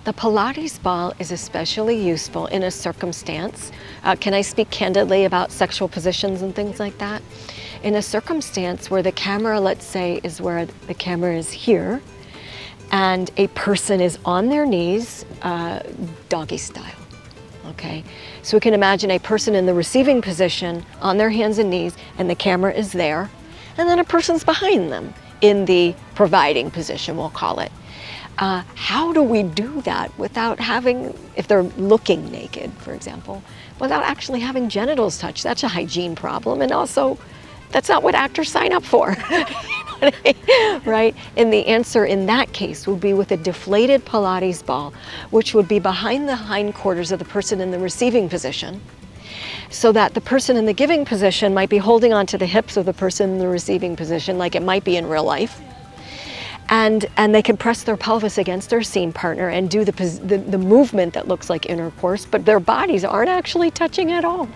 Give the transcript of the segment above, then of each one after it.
The Pilates ball is especially useful in a circumstance. Can I speak candidly about sexual positions and things like that? In a circumstance where the camera, let's say, is where the camera is here, and a person is on their knees, doggy style, okay? So we can imagine a person in the receiving position on their hands and knees, and the camera is there, and then a person's behind them in the providing position, we'll call it. How do we do that without having, if they're looking naked, for example, without actually having genitals touch? That's a hygiene problem, and also that's not what actors sign up for, right? And the answer in that case would be with a deflated Pilates ball, which would be behind the hindquarters of the person in the receiving position, so that the person in the giving position might be holding onto the hips of the person in the receiving position, like it might be in real life. And they can press their pelvis against their scene partner and do the movement that looks like intercourse, but their bodies aren't actually touching at all.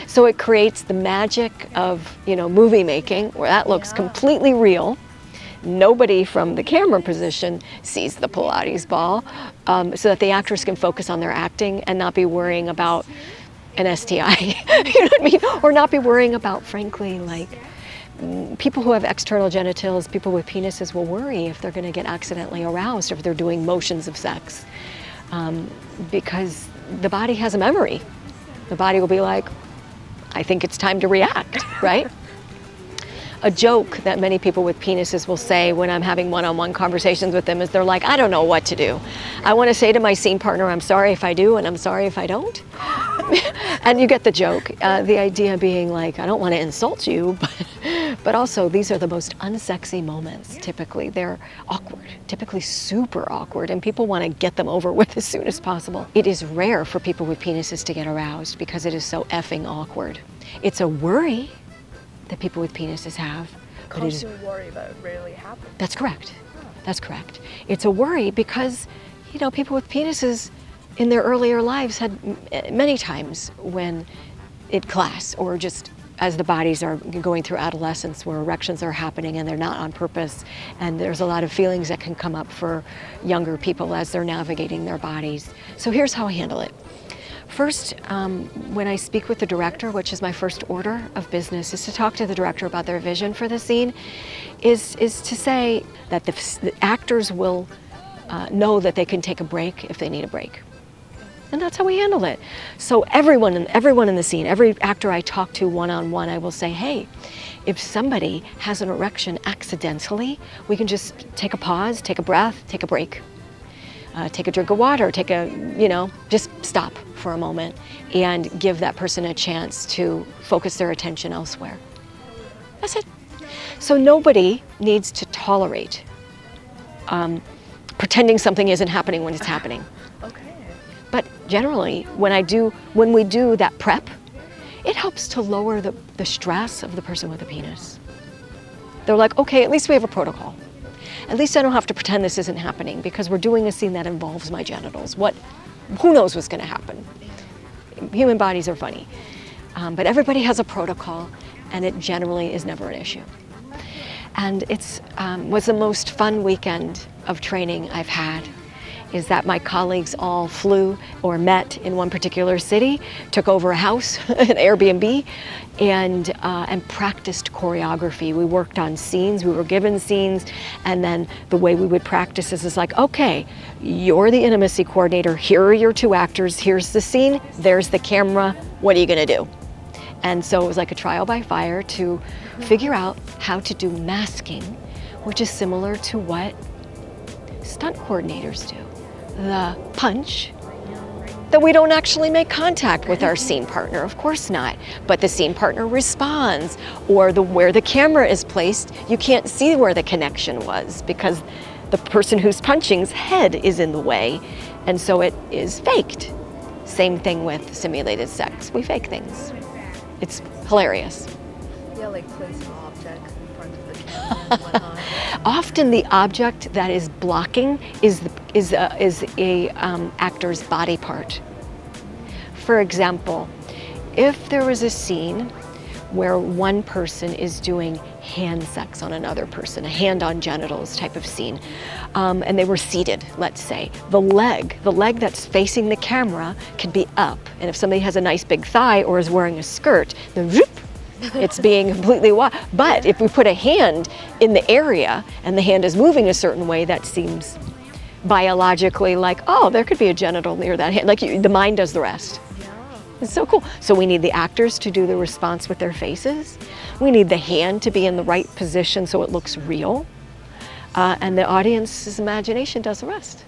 So it creates the magic of, movie making, where that looks completely real. Nobody from the camera position sees the Pilates ball, so that the actors can focus on their acting and not be worrying about an STI, you know what I mean? Or not be worrying about, frankly, like, people who have external genitals, people with penises will worry if they're going to get accidentally aroused if they're doing motions of sex, because the body has a memory. The body will be like, I think it's time to react, right? A joke that many people with penises will say when I'm having one-on-one conversations with them is they're like, I don't know what to do. I want to say to my scene partner, I'm sorry if I do, and I'm sorry if I don't. And you get the joke. The idea being like, I don't want to insult you, but also these are the most unsexy moments. Typically, they're awkward, typically super awkward, and people want to get them over with as soon as possible. It is rare for people with penises to get aroused because it is so effing awkward. It's a worry that people with penises have. Constant worry, but it rarely happens. That's correct. That's correct. It's a worry because, people with penises in their earlier lives had many times when in class or just as the bodies are going through adolescence where erections are happening and they're not on purpose, and there's a lot of feelings that can come up for younger people as they're navigating their bodies. So here's how I handle it. First, when I speak with the director, which is my first order of business, is to talk to the director about their vision for the scene, is to say that the actors will know that they can take a break if they need a break. And that's how we handle it. So everyone in the scene, every actor I talk to one-on-one, I will say, hey, if somebody has an erection accidentally, we can just take a pause, take a breath, take a break. Take a drink of water, just stop for a moment and give that person a chance to focus their attention elsewhere. That's it. So nobody needs to tolerate pretending something isn't happening when it's happening. Okay. But generally, when we do that prep, it helps to lower the stress of the person with a penis. They're like, okay, at least we have a protocol. At least I don't have to pretend this isn't happening because we're doing a scene that involves my genitals. Who knows what's going to happen? Human bodies are funny. But everybody has a protocol, and it generally is never an issue. And it was the most fun weekend of training I've had, is that my colleagues all flew or met in one particular city, took over a house, an Airbnb, and practiced choreography. We worked on scenes, we were given scenes, and then the way we would practice is like, okay, you're the intimacy coordinator, here are your two actors, here's the scene, there's the camera, what are you gonna do? And so it was like a trial by fire to figure out how to do masking, which is similar to what stunt coordinators do. The punch, that we don't actually make contact with our scene partner, of course not, but the scene partner responds, or where the camera is placed, you can't see where the connection was because the person who's punching's head is in the way, and so it is faked. Same thing with simulated sex, we fake things. It's hilarious. Yeah, like placing objects in front of the camera and whatnot. Often the object that is blocking is a actor's body part. For example, if there was a scene where one person is doing hand sex on another person, a hand on genitals type of scene. And they were seated, let's say. The leg that's facing the camera can be up. And if somebody has a nice big thigh or is wearing a skirt, then whoop, it's being completely wide. But if we put a hand in the area and the hand is moving a certain way, that seems biologically like, oh, there could be a genital near that hand. Like the mind does the rest. It's so cool. So we need the actors to do the response with their faces. We need the hand to be in the right position so it looks real. And the audience's imagination does the rest.